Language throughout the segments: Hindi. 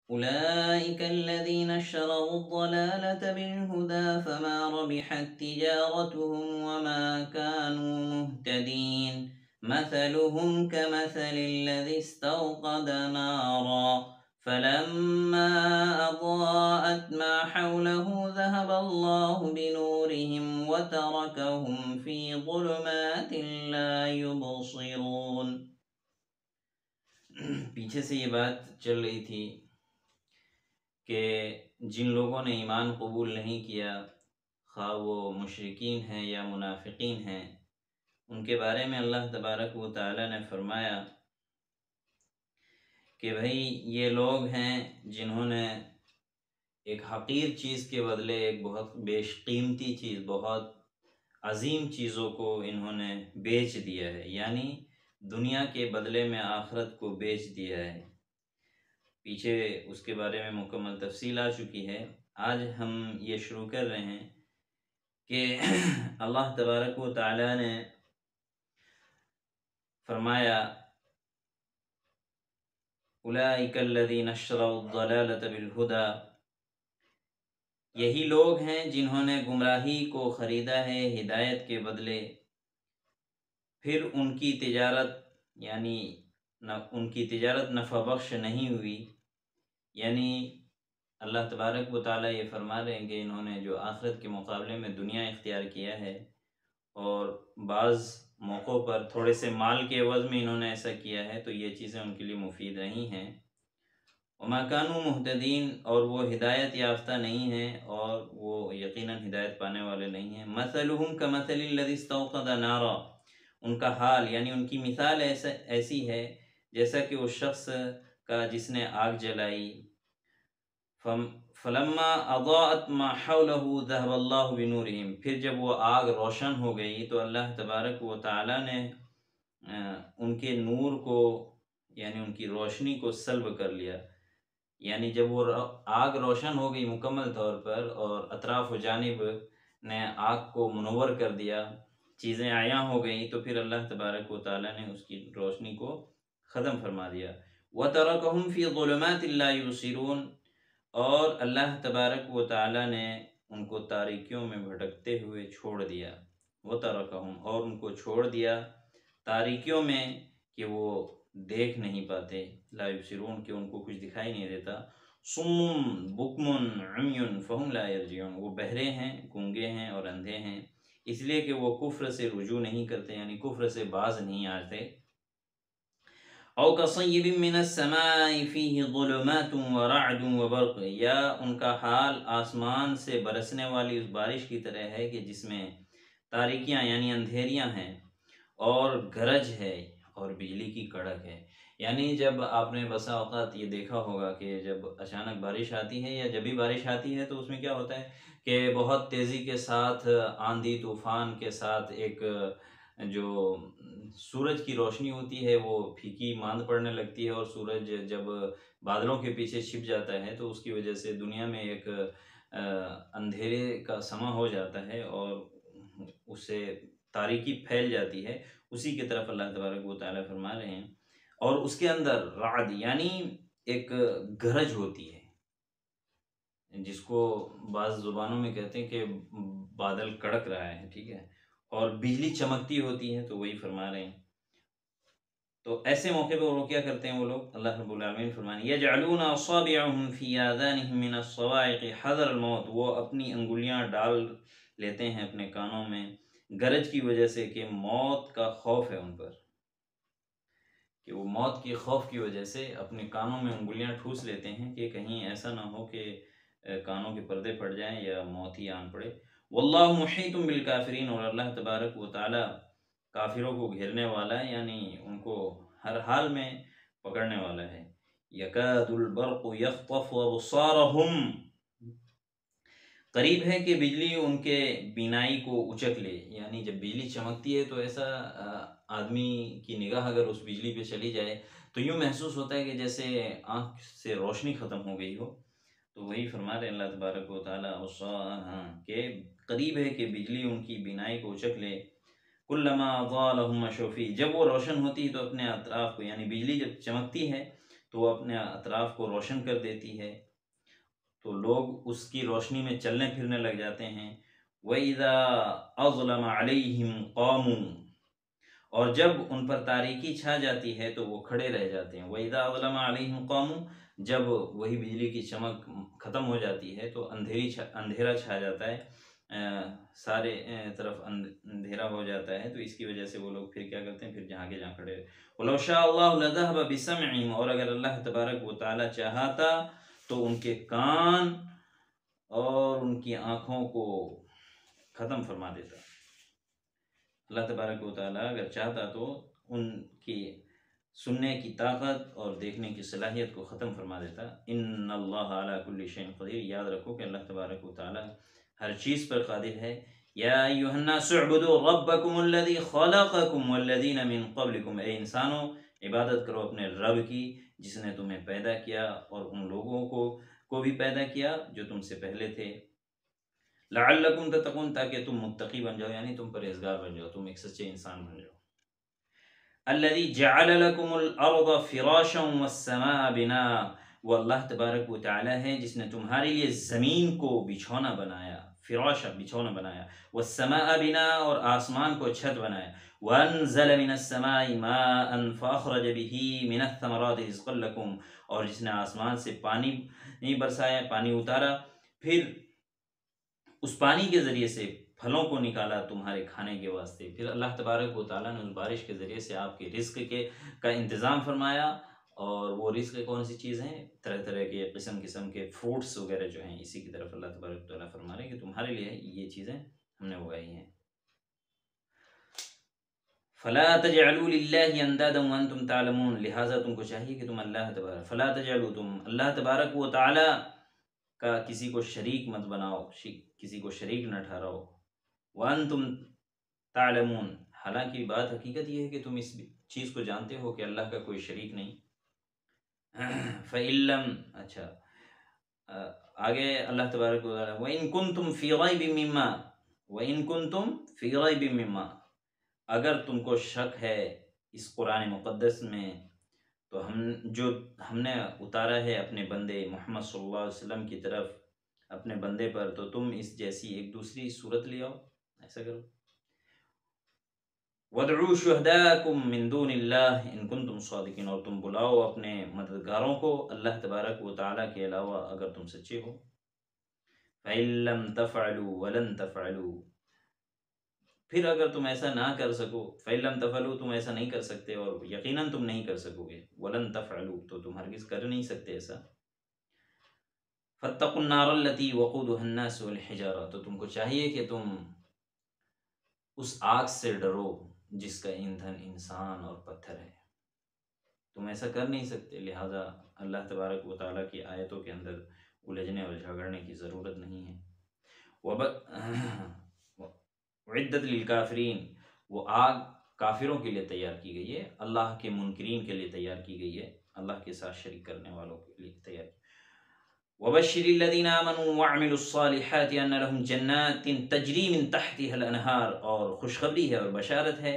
उलाइका अल्लज़ीना इश्तरौद्दलालता बिलहुदा फमा रबिहत तिजारतुहुम वमा कानू मुहतदीन मसलुहुम कमसलिल्लज़ी इस्तौक़द नारा फलम्मा अज़ाअत मा हौलहु ज़हबल्लाहु बिनूरिहिम वतरकहुम फ़ी ज़ुलुमातिन ला युबसिरून। पीछे से ये बात चल रही थी कि जिन लोगों ने ईमान कबूल नहीं किया, खा वो मुशरिकीन हैं या मुनाफिकीन हैं, उनके बारे में अल्लाह तबारक व तआला ने फरमाया कि भाई ये लोग हैं जिन्होंने एक हकीर चीज़ के बदले एक बहुत बेशकीमती चीज़, बहुत अजीम चीज़ों को इन्होंने बेच दिया है, यानी दुनिया के बदले में आखिरत को बेच दिया है। पीछे उसके बारे में मुकम्मल तफसील आ चुकी है। आज हम ये शुरू कर रहे हैं कि अल्लाह तबारक व तआला ने फरमाया उलाइका अल्लज़ीना इश्तरौद्दलालता बिलहुदा, यही लोग हैं जिन्होंने गुमराही को ख़रीदा है हिदायत के बदले, फिर उनकी तिजारत यानी उनकी तिजारत नफ़ा बख्श नहीं हुई। यानी अल्लाह तबारक व तआला ये फरमा रहे हैं कि इन्होंने जो आखिरत के मुकाबले में दुनिया इख्तियार किया है और बाज़ मौक़ों पर थोड़े से माल के एवज़ में इन्होंने ऐसा किया है, तो ये चीज़ें उनके लिए मुफीद नहीं हैं। वमा कानू मुहतदीन, और वो हिदायत याफ्ता नहीं हैं और वो यकीनन हिदायत पाने वाले नहीं हैं। मसलुहुम कमसलिल्लज़ी इस्तौक़द नारा, उनका हाल यानी उनकी मिसाल ऐसी है जैसा कि उस शख्स का जिसने आग जलाई। फलम्मा अज़ाअत मा हौलहु ज़हबल्लाहु बिनूरिहिम, फिर जब वो आग रोशन हो गई तो अल्लाह तबारक व तआला ने उनके नूर को यानी उनकी रोशनी को सल्ब कर लिया। यानी जब वो आग रोशन हो गई मुकम्मल तौर पर और अतराफ़ व जानिब ने आग को मुनव्वर कर दिया, चीज़ें आया हो गई, तो फिर अल्लाह तबारक व तआला ने उसकी रोशनी को ख़त्म फरमा दिया। वतरकहुम फ़ी ज़ुलुमातिन ला युबसिरून, और अल्लाह तबारक व तआला ने उनको तारीकियों में भटकते हुए छोड़ दिया। वतरकहुम, और उनको छोड़ दिया तारीकियों में कि वो देख नहीं पाते, ला युबसिरून, कि उनको कुछ दिखाई नहीं देता। सुम्मुन बुकमुन उम्युन फहुम ला यरजिऊन, वो बहरे हैं, गूंगे हैं और अंधे हैं, इसलिए कि वो कुफ्र से रुजू नहीं करते, यानी कुफ्र से बाज नहीं आते। औ कसय्यिबिन मिनस समाई फीहि ज़ुलुमातुन व रअदुन व बर्क़, या उनका हाल आसमान से बरसने वाली उस बारिश की तरह है कि जिसमें तारीकियाँ यानी अंधेरियाँ हैं और गरज है और बिजली की कड़क है। यानी जब आपने बसा औक़ात ये देखा होगा कि जब अचानक बारिश आती है या जब भी बारिश आती है तो उसमें क्या होता है कि बहुत तेज़ी के साथ आंधी तूफ़ान के साथ एक जो सूरज की रोशनी होती है वो फीकी मांद पड़ने लगती है, और सूरज जब बादलों के पीछे छिप जाता है तो उसकी वजह से दुनिया में एक अंधेरे का समा हो जाता है और उससे तारीकी फैल जाती है। उसी की तरफ अल्लाह तबारक व तआला फरमा रहे हैं। और उसके अंदर राद यानी एक गरज होती है, जिसको बाज़ ज़ुबानों में कहते हैं कि बादल कड़क रहा है, ठीक है, और बिजली चमकती होती है, तो वही फरमा रहे हैं। तो ऐसे मौके पे वो क्या करते हैं, वो लोग, अल्लाह रब्बुल आलमीन फरमाने यजअलूना असाबिअहुम फी आज़ानिहिम मिनस सवाइक़ हज़र मौत, वो अपनी अंगुलियां डाल लेते हैं अपने कानों में गरज की वजह से कि मौत का खौफ है उन पर, कि वो मौत के खौफ की वजह से अपने कानों में उंगलियां ठूस लेते हैं कि कहीं ऐसा ना हो कि कानों के पर्दे फट जाएं या मौत ही आन पड़े। वल्लाहु मुहीतुम बिल काफिरीन, और अल्लाह तबारक व तआला काफिरों को घेरने वाला है, यानी उनको हर हाल में पकड़ने वाला है। यकादुल बर्क़ु यख़्तफ़ु अबसारहुम, करीब है कि बिजली उनके बीनाई को उचक ले, यानी जब बिजली चमकती है तो ऐसा आदमी की निगाह अगर उस बिजली पे चली जाए तो यूँ महसूस होता है कि जैसे आँख से रोशनी ख़त्म हो गई हो। तो वही फरमा रहे अल्लाह तबारक व तआला के करीब है कि बिजली उनकी बीनाई को उचक ले। कुल्लमा अज़ा लहुम मशौ फ़ीह, जब वो रोशन होती है तो अपने अतराफ़ को, यानी बिजली जब चमकती है तो वो अपने अतराफ़ को रोशन कर देती है, तो लोग उसकी रोशनी में चलने फिरने लग जाते हैं। वइज़ा अज़लम अलैहिम क़ामू, और जब उन पर तारीकी छा जाती है तो वो खड़े रह जाते हैं। वइज़ा अज़लम अलैहिम क़ामू, जब वही बिजली की चमक ख़त्म हो जाती है तो अंधेरा छा जाता है, सारे तरफ अंधेरा हो जाता है। तो इसकी वजह से वो लोग फिर क्या करते हैं, फिर जहाँ के जहाँ खड़े। वलौ शा अल्लाहु लज़हब बिसमइहिम, और अगर अल्लाह तबारक व तआला चाहता तो उनके कान और उनकी आँखों को ख़त्म फरमा देता। अल्लाह तबारक व तआला अगर चाहता तो उनकी सुनने की ताकत और देखने की सलाहियत को ख़त्म फरमा देता। इन्नल्लाह अला कुल्लि शैइन क़दीर, याद रखो कि अल्लाह तबारक व तआला हर चीज़ पर क़ादिर है। या अय्युहन्नास उअ्बुदू रब्बकुमुल्लज़ी ख़लक़कुम वल्लज़ीना मिन क़ब्लिकुम, ए इंसानों इबादत करो अपने रब की जिसने तुम्हें पैदा किया और उन लोगों को भी पैदा किया जो तुमसे पहले थे। लअल्लकुम तत्तक़ून, ताकि तुम मुत्तकी बन जाओ, यानी तुम परहेज़गार बन जाओ, तुम एक सच्चे इंसान बन जाओ। अल्लज़ी जअल लकुमुल अर्ज़ फ़िराशन वस्समाअ बिनाअ, वो अल्लाह तबारक व तआला है जिसने तुम्हारे लिए ज़मीन को बिछौना बनाया, फ़िराशा बिछौना बनाया, वस्समाअ बिनाअ और आसमान को छत बनाया, वअन्ज़ल मिनस्समाइ माअन फ़अख़रज बिही मिनस्समराति रिज़्क़न लकुम, और जिसने आसमान से पानी बरसाया, पानी उतारा, फिर उस पानी के ज़रिए से फलों को निकाला तुम्हारे खाने के वास्ते। फिर अल्लाह तबारक व तआला ने उस बारिश के ज़रिए से आपके रिज़्क़ का इंतज़ाम फरमाया। और वो रिज़्क़ कौन सी चीज़ हैं, तरह तरह के किस्म के फ्रूट्स वगैरह जो हैं, इसी की तरफ अल्लाह तबारक व तआला फरमा रहे हैं कि तुम्हारे लिए ये चीज़ें हमने उगाई हैं। फ़ला तजअलू लिल्लाहि अंदादन व अंतुम तालमून, लिहाजा तुमको चाहिए कि तुम फ़ला तजअलू, तुम अल्लाह तबारक व तआला का किसी को शरीक मत बनाओ, किसी को शरीक न ठहराओ। व अंतुम तालमून, हालांकि बात हकीकत ये है कि तुम इस चीज़ को जानते हो कि अल्लाह का कोई शरीक नहीं। फ़इल्लम, अच्छा, आगे अल्लाह तबारक व तआला, व इन कुंतुम फ़ी रैबिम मिम्मा, व इन कुंतुम फ़ी रैबिम मिम्मा, अगर तुमको शक है इस कुरान मुक़द्दस में, तो हमने उतारा है अपने बंदे मोहम्मद सल्लल्लाहु अलैहि वसल्लम की तरफ, अपने बंदे पर, तो तुम इस जैसी एक दूसरी सूरत ले आओ, ऐसा करो। वदउ शुहदाकुम मिन दूनिल्लाह इन कुंतुम सादिकीन, और तुम बुलाओ अपने मददगारों को अल्लाह तबारक व तआला के अलावा अगर तुम सच्चे हो। फ़इल्लम तफ़अलू वलन तफ़अलू, फिर अगर तुम ऐसा ना कर सको, फ़इल्लम तफ़अलू, तुम ऐसा नहीं कर सकते और यकीनन तुम नहीं कर सकोगे, वलन तफ़अलू, तो तुम हरगिज़ कर नहीं सकते ऐसा। फ़त्तक़ुन्नार अल्लती वक़ूदुहा अन्नास वल हिजारा, तो तुमको चाहिए कि तुम उस आग से डरो जिसका ईंधन इंसान और पत्थर है। तुम ऐसा कर नहीं सकते, लिहाजा अल्लाह तबारक व तआला की आयतों के अंदर उलझने और झगड़ने की ज़रूरत नहीं है। उइद्दत लिल काफ़िरीन, वो आग काफिरों के लिए तैयार की गई है, अल्लाह के मुनकिरीन के लिए तैयार की गई है, अल्लाह के साथ शरीक करने वालों के लिए तैयार की। वबश्शिरिल लज़ीना आमनू वअमिलुस्सालिहाति अन्न लहुम जन्नातिन तजरी मिन तहतिहल अनहार, और खुशखबरी है और बशारत है,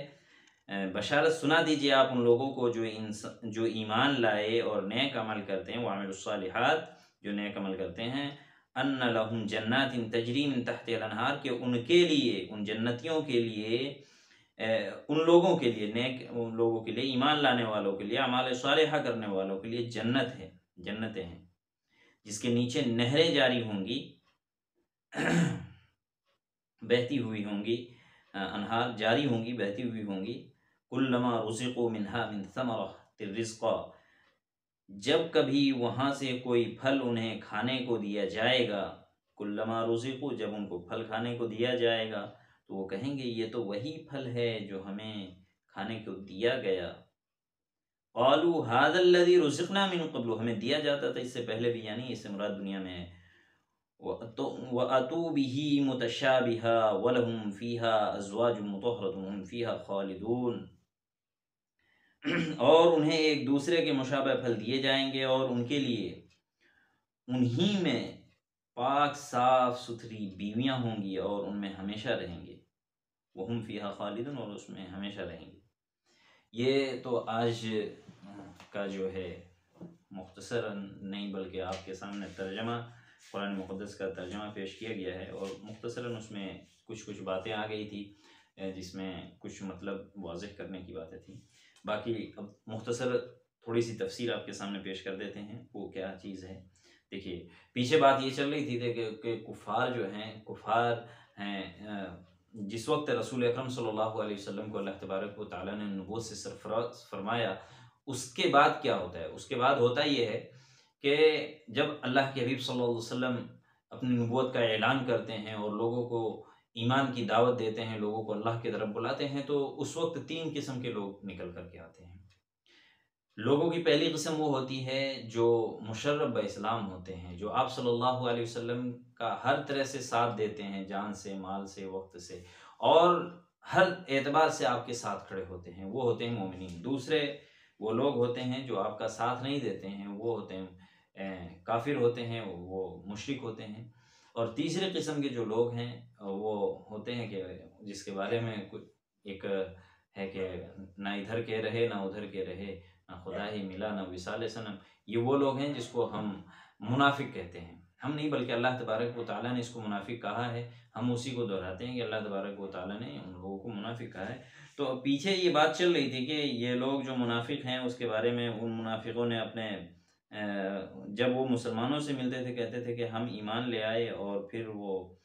बशारत सुना दीजिए आप उन लोगों को जो ईमान लाए और नेक अमल करते हैं, वअमिलुस्सालिहात, जो नेक अमल करते हैं, अन्न लहुम जन्नातिन तजरी मिन तहतिहल अनहार, के उनके लिए, उन जन्नतियों के लिए, उन लोगों के लिए, नेक उन लोगों के लिए, ईमान लाने वालों के लिए, अमाल सालिहा करने वालों के लिए जन्नत है, जन्नतें हैं जिसके नीचे नहरें जारी होंगी, बहती हुई होंगी, अनहार जारी होंगी, बहती हुई होंगी। कुल्लमा रुज़िक़ू मिन्हा मिन समरतिर रिज़्क़ा, जब कभी वहाँ से कोई फल उन्हें खाने को दिया जाएगा, कुल्लमा रुज़िक़ू, जब उनको फल खाने को दिया जाएगा, तो वो कहेंगे ये तो वही फल है जो हमें खाने को दिया गया। क़ालू हाज़ल लज़ी रुज़िक़ना मिन क़ब्लु, हमें दिया जाता था इससे पहले भी, यानी इससे मुराद दुनिया में है। वअतू बिही मुतशाबिहा वलहुम फ़ीहा अज़वाजुम मुतहहरतुन हुम फ़ीहा ख़ालिदून, और उन्हें एक दूसरे के मुशाबह फल दिए जाएंगे और उनके लिए उन्हीं में पाक साफ सुथरी बीवियां होंगी और उनमें हमेशा रहेंगे। वहुम फ़ीहा ख़ालिदून, और उसमें हमेशा रहेंगे। ये तो आज का जो है मुख्तसर नहीं बल्कि आपके सामने तर्जमा कुरान मुक़द्दस का तर्जमा पेश किया गया है, और मुख्तसरन उसमें कुछ कुछ बातें आ गई थी जिसमें कुछ मतलब वाज़ेह करने की बातें थी। बाकी अब मुख्तसर थोड़ी सी तफसीर आपके सामने पेश कर देते हैं, वो क्या चीज़ है। देखिए, पीछे बात ये चल रही थी कि कुफ़ार जो हैं, कुफ़ार हैं जिस वक्त रसूल अकरम सल्लल्लाहु अलैहि वसल्लम को अल्लाह तबारक व तआला ने नबूवत से सरफराज फरमाया, उसके बाद क्या होता है? उसके बाद होता ये है कि जब अल्लाह के हबीब सल्लल्लाहु अलैहि वसल्लम अपनी नबूवत का ऐलान करते हैं और लोगों को ईमान की दावत देते हैं, लोगों को अल्लाह की तरफ बुलाते हैं, तो उस वक्त 3 किस्म के लोग निकल कर के आते हैं। लोगों की पहली किस्म वो होती है जो मुशर्रफ इस्लाम होते हैं, जो आप सल्लल्लाहु अलैहि वसल्लम का हर तरह से साथ देते हैं, जान से, माल से, वक्त से, और हर एतबार से आपके साथ खड़े होते हैं, वो होते हैं मोमिनीन। दूसरे वो लोग होते हैं जो आपका साथ नहीं देते हैं, वो होते हैं काफिर होते हैं, वो मुशरिक होते हैं। और तीसरे किस्म के जो लोग हैं वो होते हैं कि जिसके बारे में कुछ एक है कि ना इधर के रहे ना उधर के रहे, ना खुदा ही मिला ना विसाल सनम। ये वो लोग हैं जिसको हम मुनाफिक कहते हैं। हम नहीं बल्कि अल्लाह तबारक व तआला ने इसको मुनाफिक कहा है। हम उसी को दोहराते हैं कि अल्लाह तबारक व तआला ने उन लोगों को मुनाफिक कहा है। तो पीछे ये बात चल रही थी कि ये लोग जो मुनाफिक हैं उसके बारे में उन मुनाफिकों ने अपने जब वो मुसलमानों से मिलते थे कहते थे कि हम ईमान ले आए, और फिर वो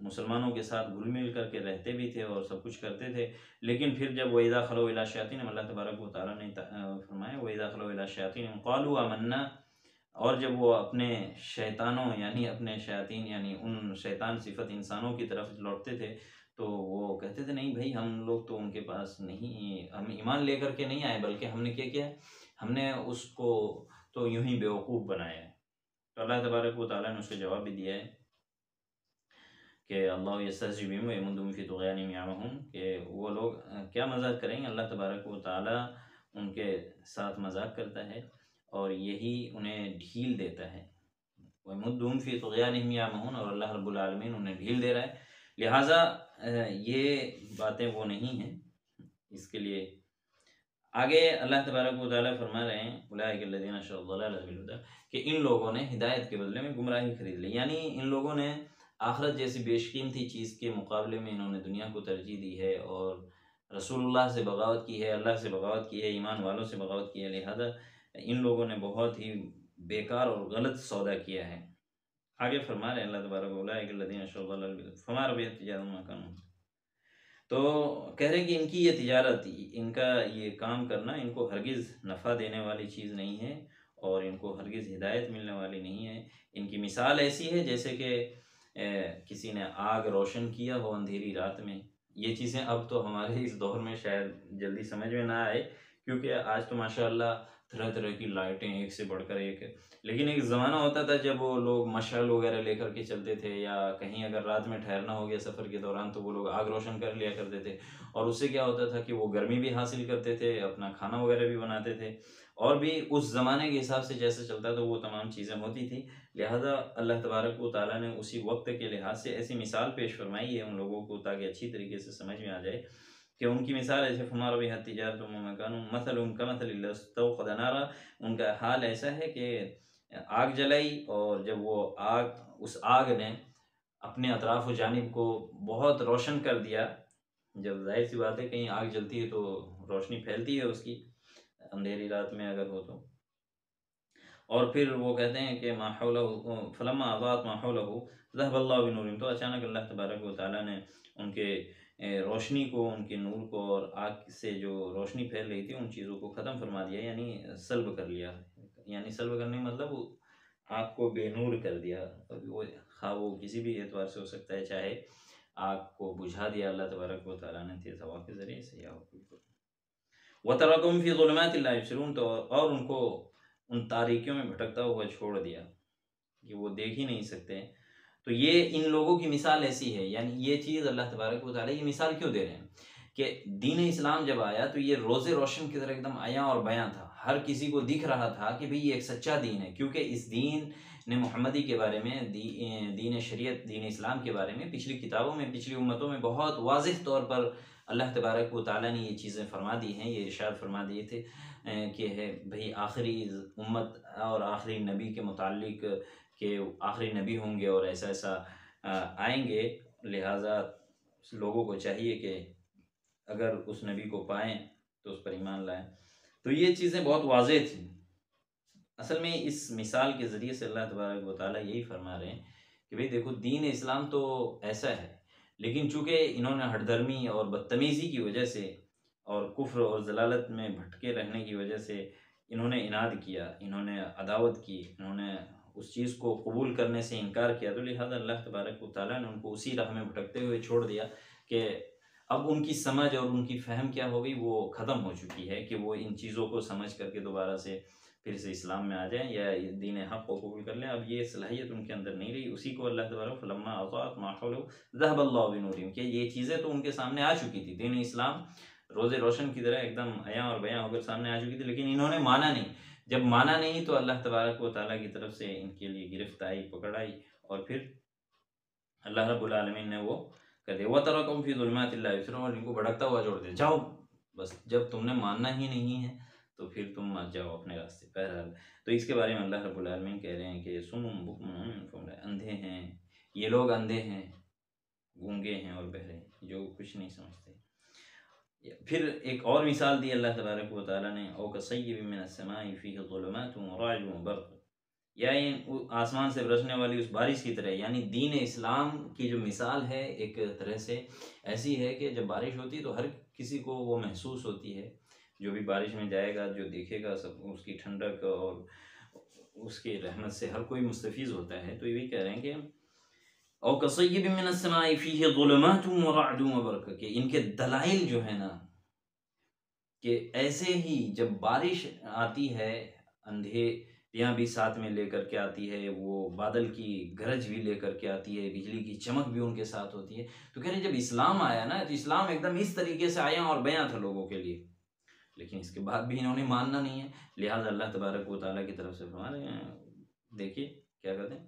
मुसलमानों के साथ घुल मिल करके रहते भी थे और सब कुछ करते थे। लेकिन फिर जब वइज़ा खलौ इला शयातीन, अल्लाह तबारक व तआला ने फरमाया वइज़ा खलौ इला शयातीन क़ालू आमन्ना, और जब वो अपने शैतानों यानी अपने शयातीन यानी उन शैतान सिफत इंसानों की तरफ लौटते थे, तो वो कहते थे नहीं भाई हम लोग तो उनके पास नहीं, हम ईमान लेकर के नहीं आए, बल्कि हमने क्या किया, हमने उसको तो यूं ही बेवकूफ़ बनाया है। तो अल्लाह तबारक व तआला ने उसका जवाब भी दिया है कि अल्लाह यस्तहज़ी बिहिम व यमुद्दुहुम फ़ी तुग़यानिहिम यअमहून, कि वो लोग क्या मज़ाक करेंगे, अल्लाह तबारक व तआला उनके साथ मज़ाक करता है और यही उन्हें ढील देता है। व यमुद्दुहुम फ़ी तुग़यानिहिम यअमहून, और अल्लाह रब्बुल आलमीन उन्हें ढील दे रहा है। लिहाजा ये बातें वो नहीं हैं। इसके लिए आगे अल्लाह तबारक व तआला फरमा रहे हैं उलाइका अल्लज़ीना इश्तरौ ज़लालत बिल हुदा, कि इन लोगों ने हिदायत के बदले में गुमराही खरीद ली। यानी इन लोगों ने आखिरत जैसी बेशकीमती चीज़ के मुकाबले में इन्होंने दुनिया को तरजीह दी है, और रसूलुल्लाह से बगावत की है, अल्लाह से बगावत की है, ईमान वालों से बगावत की है। लिहाजा इन लोगों ने बहुत ही बेकार और गलत सौदा किया है। आगे फरमा रहे हैं अल्लाह तबारक उलाइका अल्लज़ीना इश्तरौ ज़लालत बिल हुदा फमा रबिहत तिजारतुहुम वमा कानू। तो कह रहे हैं कि इनकी ये तिजारत, इनका ये काम करना इनको हरगिज़ नफ़ा देने वाली चीज़ नहीं है, और इनको हरगिज़ हिदायत मिलने वाली नहीं है। इनकी मिसाल ऐसी है जैसे कि किसी ने आग रोशन किया हो अंधेरी रात में। ये चीज़ें अब तो हमारे इस दौर में शायद जल्दी समझ में ना आए, क्योंकि आज तो माशाअल्लाह तरह-तरह की लाइटें एक से बढ़कर एक है। लेकिन एक ज़माना होता था जब वो लोग मशाल वगैरह लेकर के चलते थे, या कहीं अगर रात में ठहरना हो गया सफ़र के दौरान, तो वो लोग आग रोशन कर लिया करते थे, और उससे क्या होता था कि वो गर्मी भी हासिल करते थे, अपना खाना वगैरह भी बनाते थे, और भी उस ज़माने के हिसाब से जैसे चलता था वो तमाम चीज़ें होती थी। लिहाजा अल्लाह तबारक व तआला ने उसी वक्त के लिहाज से ऐसी मिसाल पेश फरमाई है उन लोगों को, ताकि अच्छी तरीके से समझ में आ जाए कि उनकी मिसाल ऐसे फमा रबिहत तिजारतुहुम वमा कानू मसलुहुम कमसलिल्लज़ी इस्तौक़दा नारा। उनका हाल ऐसा है कि आग जलाई, और जब वो आग, उस आग ने अपने अतराफ़ व जानिब को बहुत रोशन कर दिया। जब ज़ाहिर-सी बात है कहीं आग जलती है तो रोशनी फैलती है उसकी, अंधेरी रात में अगर हो तो। और फिर वो कहते हैं कि मा हौलहु फलम्मा अज़ाअत मा हौलहु ज़हबल्लाहु बिनूरिहिम, तो अचानक अल्लाह तबारक व तआला ने उनके रोशनी को, उनके नूर को, और आग से जो रोशनी फैल रही थी उन चीज़ों को ख़त्म फरमा दिया, यानी सल्ब कर लिया। यानी सल्ब करने का मतलब आग को बेनूर कर दिया। वो ख़ाँ वो किसी भी एतबार से हो सकता है, चाहे आग को बुझा दिया अल्लाह तबारक व तआला ने तेज़ हवा के ज़रिए से, या व तरकहुम फ़ी ज़ुलुमातिन ला युबसिरून, तो और उनको उन तारीकियों में भटकता हुआ छोड़ दिया कि वो देख ही नहीं सकते। तो ये इन लोगों की मिसाल ऐसी है। यानी ये चीज़ अल्लाह तबारक व तआला ये मिसाल क्यों दे रहे हैं कि दीन इस्लाम जब आया तो ये रोज़े रोशन की तरह एकदम आया और बयां था। हर किसी को दिख रहा था कि भाई ये एक सच्चा दीन है, क्योंकि इस दीन ने मोहम्मदी के बारे में, दीन शरीयत, दीन इस्लाम के बारे में पिछली किताबों में, पिछली उम्मतों में बहुत वाज़िह तौर पर अल्लाह तबारक व तआला ने ये चीज़ें फरमा दी हैं, ये इरशाद फरमा दिए थे। कि है भाई आखिरी उम्मत और आखिरी नबी के मुतालिक के आखिरी नबी होंगे और ऐसा ऐसा आएंगे, लिहाजा लोगों को चाहिए कि अगर उस नबी को पाएँ तो उस पर ईमान लाएँ। तो ये चीज़ें बहुत वाज़ेह थी। असल में इस मिसाल के ज़रिए से अल्लाह तबारक व तआला यही फरमा रहे हैं कि भाई देखो, दीन इस्लाम तो ऐसा है, लेकिन चूँकि इन्होंने हठधर्मी और बदतमीज़ी की वजह से और कुफ्र और ज़लालत में भटके रहने की वजह से इन्होंने इनाद किया, इन्होंने अदावत की, इन्होंने उस चीज़ को कबूल करने से इनकार किया, तो लिहाजा अल्लाह तबारक व तआला ने उनको उसी राह में भटकते हुए छोड़ दिया कि अब उनकी समझ और उनकी फ़हम क्या हो गई, वो ख़त्म हो चुकी है कि वो इन चीज़ों को समझ करके दोबारा से फिर से इस्लाम में आ जाएँ या ये दीन हक़ को कबूल कर लें। अब ये सलाहियत उनके अंदर नहीं रही। उसी को अल्लाह तबारक फलम्मा अज़ाअत मा हौलहु ज़हबल्लाहु बिनूरिहिम, कि ये चीज़ें तो उनके सामने आ चुकी थी। दीन इस्लाम रोज़े रोशन की तरह एकदम अयां और बयां होकर सामने आ चुकी थी, लेकिन इन्होंने माना नहीं। जब माना नहीं तो अल्लाह तबारक व तआला की तरफ से इनके लिए गिरफ्त आई, पकड़ आई और फिर अल्लाह रब्बुल आलमीन ने वो कर दिया। वतरकहुम फ़ी ज़ुलुमातिल ला युबसिरून, और इनको भटकता हुआ छोड़ दिया। जाओ, बस जब तुमने मानना ही नहीं है तो फिर तुम मत जाओ अपने रास्ते। बहरहाल तो इसके बारे में अल्लाह रब्बुल आलमीन कह रहे हैं कि सुम्मुन बुक्मुन उम्युन, अंधे हैं ये लोग, अंधे हैं, गूंगे हैं और बहरे हैं, जो कुछ नहीं समझते। फिर एक और मिसाल दी अल्लाह तबारक व तआला ने, औ कसय्यिबिन मिनस समाई फ़ीही ज़ुलुमातुन व राअदुन व बर्क़, या इन आसमान से बरसने वाली उस बारिश की तरह। यानी दीन इस्लाम की जो मिसाल है एक तरह से ऐसी है कि जब बारिश होती है तो हर किसी को वो महसूस होती है। जो भी बारिश में जाएगा, जो देखेगा, सब उसकी ठंडक और उसकी रहमत से हर कोई मुस्तफ़ीज़ होता है। तो ये भी कह रहे हैं कि औ कसय्यिबिन मिनस समाई फ़ीही ज़ुलुमातुन व राअदुन व बर्क़, कि इनके दलाइल जो है ना, कि ऐसे ही जब बारिश आती है, अंधेरियाँ भी साथ में लेकर के आती है, वो बादल की गरज भी लेकर के आती है, बिजली की चमक भी उनके साथ होती है। तो कह रहे हैं जब इस्लाम आया ना, तो इस्लाम एकदम इस तरीके से आया और बयां था लोगों के लिए, लेकिन इसके बाद भी इन्होंने मानना नहीं है। लिहाजा अल्लाह तबारक व तआला की तरफ से फरमा रहे हैं, देखिए क्या कहते हैं,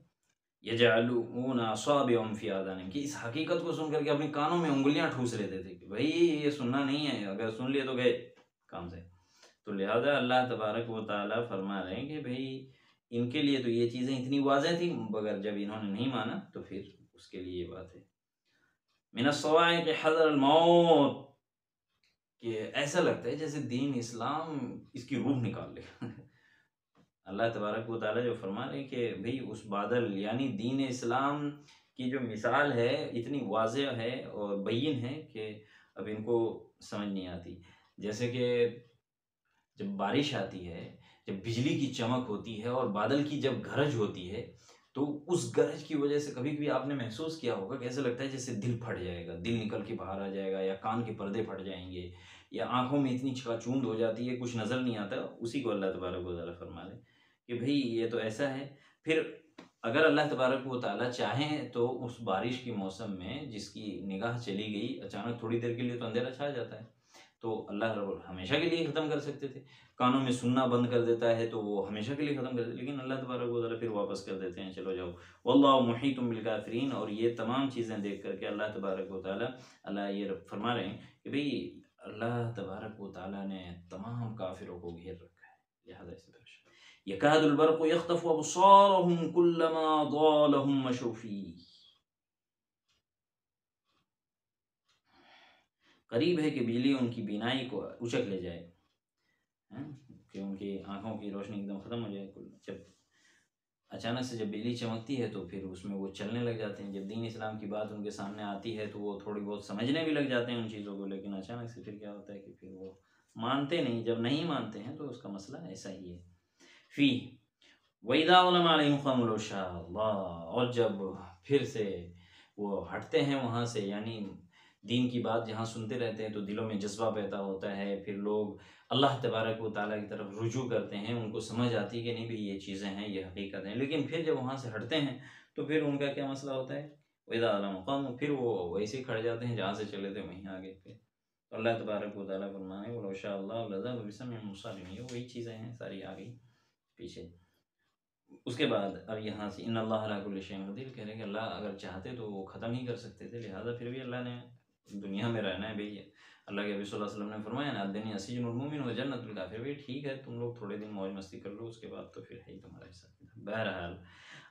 यजअलूना असाबिअहुम फ़ी आज़ानिहिम, कि इस हकीकत को सुन करके अपने कानों में उँगलियां ठूस लेते थे कि भाई ये सुनना नहीं है, अगर सुन लिए तो गए काम से। तो लिहाजा अल्लाह तबारक व तआला फरमा रहे हैं कि भाई इनके लिए तो ये चीज़ें इतनी वाज़ेह थी, मगर जब इन्होंने नहीं माना तो फिर उसके लिए ये बात है। मिनस सवाइक़ हज़रल मौत, कि ऐसा लगता है जैसे दीन इस्लाम इसकी रूह निकाल ले। अल्लाह तबारक व तआला जो फरमा रहे हैं कि भाई उस बादल यानी दीन इस्लाम की जो मिसाल है इतनी वाज़ेह है और बय्यिन है कि अब इनको समझ नहीं आती। जैसे कि जब बारिश आती है, जब बिजली की चमक होती है और बादल की जब गरज होती है, तो उस गरज की वजह से कभी-कभी आपने महसूस किया होगा कि ऐसा लगता है जैसे दिल फट जाएगा, दिल निकल के बाहर आ जाएगा, या कान के पर्दे फट जाएँगे, या आँखों में इतनी चकाचौंध हो जाती है, कुछ नज़र नहीं आता। उसी को अल्लाह तबारक व तआला फरमा रहे हैं कि भई ये तो ऐसा है। फिर अगर अल्लाह तबारक व तआला चाहें तो उस बारिश के मौसम में जिसकी निगाह चली गई, अचानक थोड़ी देर के लिए तो अंधेरा छा जाता है। तो अल्लाह रब हमेशा के लिए ख़त्म कर सकते थे। कानों में सुनना बंद कर देता है तो वो हमेशा के लिए ख़त्म कर देते, लेकिन अल्लाह तबारक व तआला फिर वापस कर देते हैं, चलो जाओ। वल्लाहु मुहीतुम बिल काफ़िरीन, और ये तमाम चीज़ें देख कर के अल्लाह तबारक व तआला अल्लाह ये फरमा रहे हैं कि भई अल्लाह तबारक व तआला ने तमाम काफ़िरों को घेर रखा है। लिहाज़ा इसे दर्शाया, यकादुल बर्क़ु यख़्तफ़ु अबसारहुम कुल्लमा ज़ाग़ लहुम मशौ फ़ीह, करीब है कि बिजली उनकी बीनाई को उचक ले जाए, हैं? कि उनकी आँखों की रोशनी एकदम ख़त्म हो जाए। जब अचानक से जब बिजली चमकती है तो फिर उसमें वो चलने लग जाते हैं। जब दीन इस्लाम की बात उनके सामने आती है तो वो थोड़ी बहुत समझने भी लग जाते हैं उन चीज़ों को, लेकिन अचानक से फिर क्या होता है कि फिर वो मानते नहीं। जब नहीं मानते हैं तो उसका मसला ऐसा ही है। फ़ी वइज़ा उलमा अलैहिम क़ामू शाअल्लाह, और जब फिर से वो हटते हैं वहाँ से, यानी दीन की बात जहाँ सुनते रहते हैं तो दिलों में जज्बा पैदा होता है, फिर लोग अल्लाह तबारक व तआला की तरफ रुजू करते हैं, उनको समझ आती है कि नहीं भाई ये चीज़ें हैं, ये हकीकत हैं। लेकिन फिर जब वहाँ से हटते हैं तो फिर उनका क्या मसला होता है, वइज़ा अलम क़ामू, फिर वो वैसे ही खड़े जाते हैं जहाँ से चले थे वहीं आगे फिर। तो अल्लाह तबारक व तआला फरमाए वलौ शाअ अल्लाहु लज़हब बिसमइहिम मुबसारिन, ये वही चीज़ें हैं सारी आ गई पीछे। उसके बाद अब यहाँ से इन्नल्लाह अला कुल्लि शैइन क़दीर, कह रहे हैं कि अल्लाह अगर चाहते तो वो ख़त्म ही कर सकते थे, लिहाजा फिर भी अल्लाह ने दुनिया में रहना है भाई, अल्लाह के नबी सल्लल्लाहु अलैहि वसल्लम ने फरमाया ना, दुनिया सिजनुल मोमिन व जन्नतुल काफिर। भाई ठीक है, तुम लोग थोड़े दिन मौज मस्ती कर लो, उसके बाद तो फिर है ही तुम्हारा हिसाब किताब। बहरहाल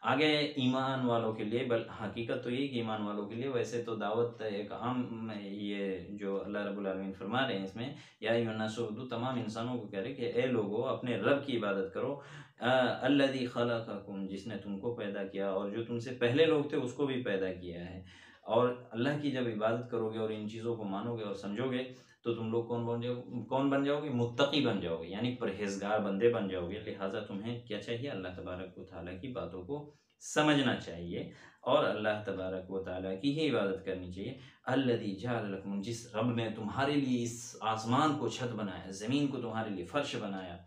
आगे ईमान वालों के लिए, बल हकीकत तो यही कि ईमान वालों के लिए, वैसे तो दावत एक आम, ये जो अल्लाह रब्बुल आलमीन फरमा रहे हैं इसमें, या अय्युहन्नासु, तमाम इंसानों को कह रहे कि ए लोगो अपने रब की इबादत करो, अल्लज़ी खलक़कुम, जिसने तुमको पैदा किया और जो तुमसे पहले लोग थे उसको भी पैदा किया है। और अल्लाह की जब इबादत करोगे और इन चीज़ों को मानोगे और समझोगे तो तुम लोग कौन बन जाओगे? मुत्तकी बन जाओगे, यानी परहेज़गार बंदे बन जाओगे। लिहाजा तुम्हें क्या चाहिए? अल्लाह तबारक व तआला की बातों को समझना चाहिए और अल्लाह तबारक व तआला की ही इबादत करनी चाहिए। अल्लज़ी जअल लकुम, जिस रब ने तुम्हारे लिए इस आसमान को छत बनाया, ज़मीन को तुम्हारे लिए फर्श बनाया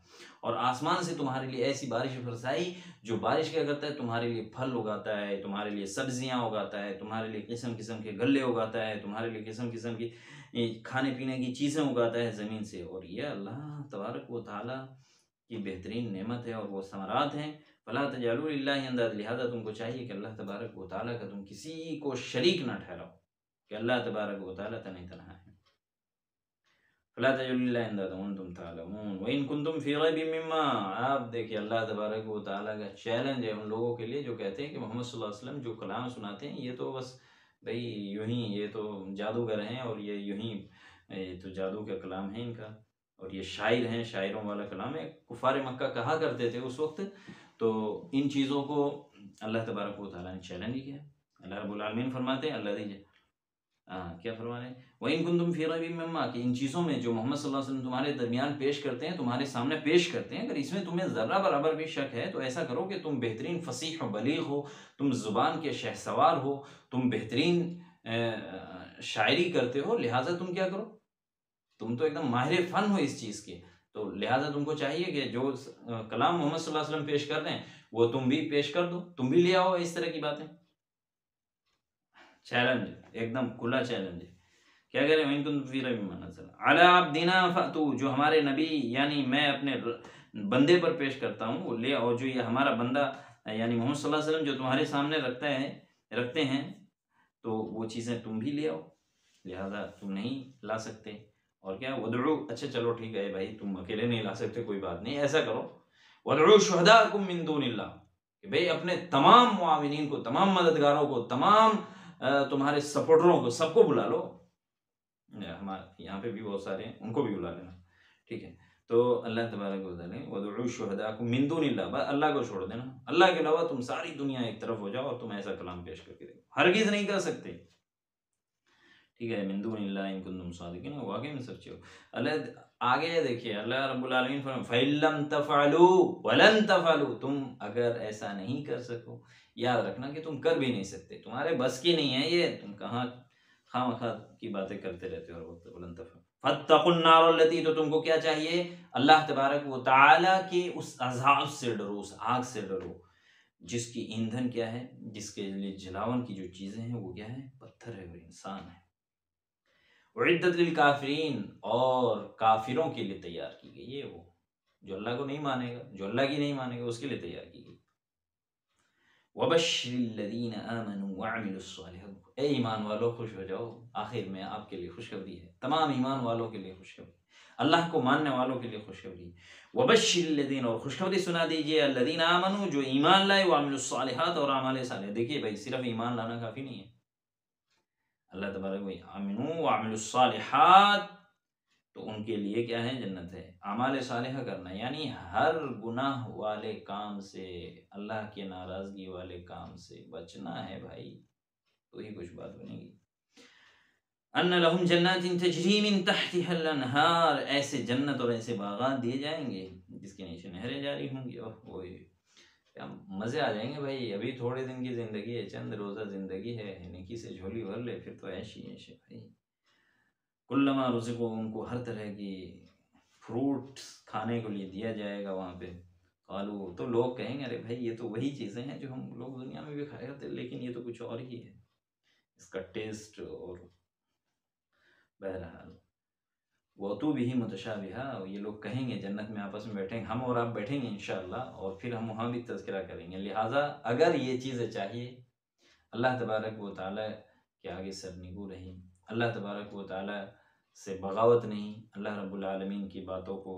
और आसमान से तुम्हारे लिए ऐसी बारिश बरसाई जो बारिश क्या करता है? तुम्हारे लिए फल उगाता है, तुम्हारे लिए सब्जियां उगाता है, तुम्हारे लिए किस्म किस्म के गल्ले उगाता है, तुम्हारे लिए किस्म किस्म की खाने पीने की चीज़ें उगाता है ज़मीन से। और ये अल्लाह तबारक व तआला की बेहतरीन नेमत है और वो समारात हैं। फला तजालू लिल्लाहि अंदाद, लिहाजा तुमको चाहिए कि अल्लाह तबारक व तआला का तुम किसी को शरीक ना ठहराओ, कि अल्लाह तबारक व तआला तन्हा तन्हा है। फला तजालू लिल्लाहि अंदादा व अंतुम तालमून व इन कुंतुम फी रैबिम मिम्मा, आप देखिए अल्लाह तबारक व तआला का चैलेंज है उन लोगों के लिए जो कहते हैं कि मोहम्मद सल्लल्लाहु अलैहि वसल्लम जो कलाम सुनाते हैं ये तो बस भाई यूं ही, ये तो जादूगर हैं और ये यूं ही, ये तो जादू का कलाम है इनका और ये शायर हैं, शायरों वाला कलाम है। कुफार मक्का कहा करते थे उस वक्त। तो इन चीज़ों को अल्लाह तबारक व तआला ने चैलेंज किया। अल्लाह रब्बुल आलमीन फरमाते हैं, अल्लाह दीजिए क्या फरमा रहे हैं? वइन कुंतुम फी रैबिम मिम्मा, कि इन चीज़ों में जो मोहम्मद सल्लल्लाहु अलैहि वसल्लम तुम्हारे दरमियान पेश करते हैं, तुम्हारे सामने पेश करते हैं, अगर इसमें तुम्हें ज़र्रा बराबर भी शक है तो ऐसा करो कि तुम बेहतरीन फसीह और बलीग हो, तुम ज़ुबान के शहसवार हो, तुम बेहतरीन शायरी करते हो, लिहाजा तुम क्या करो, तुम तो एकदम माहिर फ़न हो इस चीज़ के। तो लिहाजा तुमको चाहिए कि जो कलाम मोहम्मद सल्लल्लाहु अलैहि वसल्लम पेश कर रहे हैं वो तुम भी पेश कर दो, तुम भी ले आओ इस तरह की बातें। चैलेंज, एकदम खुला चैलेंज है। क्या कह रहे हैं? इनकुम फी रैबिम मिम्मा नज़्ज़ल अला अब्दिना फअतू, जो हमारे नबी यानी मैं अपने बंदे पर पेश करता हूँ वो ले आओ, जो ये हमारा बंदा यानी मोहम्मद सल्लल्लाहु अलैहि वसल्लम जो तुम्हारे सामने रखते हैं तो वो चीज़ें तुम भी ले आओ, लिहाजा तुम नहीं ला सकते। और क्या वदउ, अच्छा चलो ठीक है भाई, तुम अकेले नहीं ला सकते, कोई बात नहीं, ऐसा करो वदउ शुहदाकुम मिन दूनिल्लाह, कि भाई अपने तमाम मुआविनीन को, तमाम मददगारों को, तमाम तुम्हारे सपोर्टरों को, सबको बुला लो। हमारे यहाँ पे भी बहुत सारे हैं, उनको भी बुला लेना, ठीक है। तो अल्लाह तबारक व तआला वदउ शुहदाकुम मिन दूनिल्लाह, बस अल्लाह को छोड़ देना, अल्लाह के अलावा तुम सारी दुनिया एक तरफ हो जाओ और तुम ऐसा कलाम पेश करके देखो, हरगिज़ नहीं कर सकते, ठीक है। मिन दूनिल्लाह इन कुंतुम सादिकीन, वाकई में सच्चे हो। अल्लाह आगे देखिए, अल्लाह रब्बुल आलमीन फरमाते फइल्लम तफअलू वलन तफअलू, तुम अगर ऐसा नहीं कर सको, याद रखना कि तुम कर भी नहीं सकते, तुम्हारे बस की नहीं है ये, तुम कहाँ खामखा की बातें करते रहते हो हर वक्त। वलन तफअलू फत्तकुन नार लती, तो तुमको क्या चाहिए? अल्लाह तबारक व तआला के उस अज़ाब से डरो, उस आग से डरो जिसकी ईंधन क्या है, जिसके लिए जलावन की जो चीज़ें हैं वो क्या है? पत्थर है और इंसान है। उइद्दत लिल काफिरीन, और काफिरों के लिए तैयार की गई है वो, जो अल्लाह को नहीं मानेगा, जो अल्लाह की नहीं मानेगा, उसके लिए तैयार की गई। वबश्शिरिल लज़ीना आमनू वअमिलुस सालिहात, ए ईमान वालों खुश हो जाओ, आखिर में आपके लिए खुशखबरी है, तमाम ईमान वालों के लिए खुशखबरी, अल्लाह को मानने वालों के लिए खुशखबरी। वबश्शिरिल लज़ीना, और खुशखबरी सुना दीजिए, अल्लज़ीना आमनू, जो ईमान लाए, वअमिलुस सालिहात, और अमाल सालेह। देखिए भाई, सिर्फ ईमान लाना काफ़ी नहीं है, अल्लाह तबारक व आमिनू व अमिलुस सालिहात, तो उनके लिए क्या है? जन्नत है। आमाल सालिहा करना यानी हर गुनाह वाले काम से, अल्लाह की नाराज़गी वाले काम से बचना है भाई, तो ही कुछ बात बनेगी। अन्न लहुम जन्नातिन तजरी मिन तहतिहल अनहार, ऐसे जन्नत और ऐसे बागात दिए जाएंगे जिसके नीचे नहरें जारी होंगी। ओह वो क्या मज़े आ जाएंगे भाई, अभी थोड़े दिन की ज़िंदगी है, चंद रोज़ा ज़िंदगी है, नेकी से झोली भर ले, फिर तो ऐश ही ऐश है भाई। कुल्लमा रुज़िक़ू, उनको हर तरह की फ्रूट्स खाने को लिए दिया जाएगा वहाँ पे। क़ालू, तो लोग कहेंगे अरे भाई ये तो वही चीज़ें हैं जो हम लोग दुनिया में भी खाया करते, लेकिन ये तो कुछ और ही है, इसका टेस्ट। और बहरहाल वतू बिही मुतशाबिहा, ये लोग कहेंगे जन्नत में, आपस में बैठेंगे, हम और आप बैठेंगे इंशाअल्लाह, और फिर हम वहाँ भी तज़किरा करेंगे। लिहाजा अगर ये चीज़ें चाहिए, अल्लाह तबारक व तआला के आगे सरनिगू रहें, अल्लाह तबारक व तआला से बगावत नहीं, अल्लाह रब्बुल आलमीन की बातों को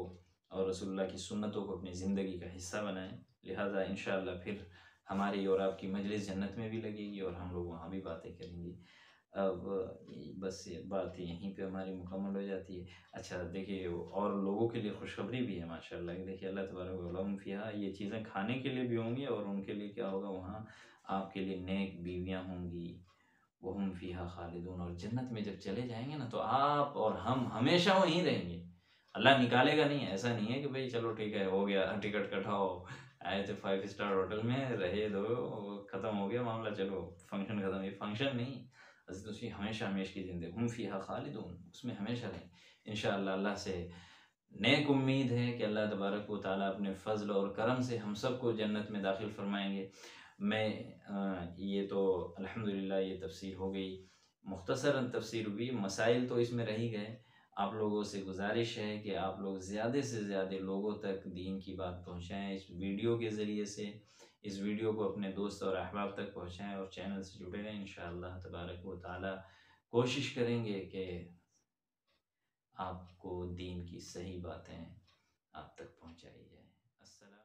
और रसूलुल्लाह की सुन्नतों को अपनी ज़िंदगी का हिस्सा बनाएं। लिहाजा इंशाअल्लाह फिर हमारी और आपकी मजलिस जन्नत में भी लगेगी और हम लोग वहाँ भी बातें करेंगे। अब बस ये बात यहीं पे हमारी मुकम्मल हो जाती है। अच्छा देखिए, और लोगों के लिए खुशखबरी भी है माशाअल्लाह कि देखिए अल्लाह तबारक व लहुम फ़ीहा, ये चीज़ें खाने के लिए भी होंगी और उनके लिए क्या होगा, वहाँ आपके लिए नेक बीवियाँ होंगी, वहुम फ़ीहा खालिदून। और जन्नत में जब चले जाएँगे ना, तो आप और हम हमेशा वहीं रहेंगे। अल्लाह निकालेगा नहीं, ऐसा नहीं है कि भई चलो ठीक है हो गया, टिकट कटाओ, आए थे 5 स्टार होटल में, रहे 2, ख़त्म हो गया मामला, चलो फंक्शन ख़त्म। ये फंक्शन नहीं, हज़रत उसकी हमेशा हमेशा की ज़िंदगी, हुम फ़ीहा खालिदून, उसमें हमेशा रहें। इंशाअल्लाह अल्लाह से नेक उम्मीद है कि अल्लाह तबारक व तआला अपने फ़ज़ल और करम से हम सबको जन्नत में दाखिल फ़रमाएँगे। मैं ये तो अल्हम्दुलिल्लाह ये तफ़सीर हो गई, मुख़्तसरन तफ़सीर हुई, मसाइल तो इसमें रह ही गए। आप लोगों से गुज़ारिश है कि आप लोग ज़्यादा से ज़्यादा लोगों तक दीन की बात पहुँचाएँ इस वीडियो के ज़रिए से। इस वीडियो को अपने दोस्त और अहबाब तक पहुँचाएँ और चैनल से जुड़े रहें। इंशाअल्लाह तबारक व तआला कोशिश करेंगे कि आपको दीन की सही बातें आप तक पहुँचाई जाएँ। अस्सलाम।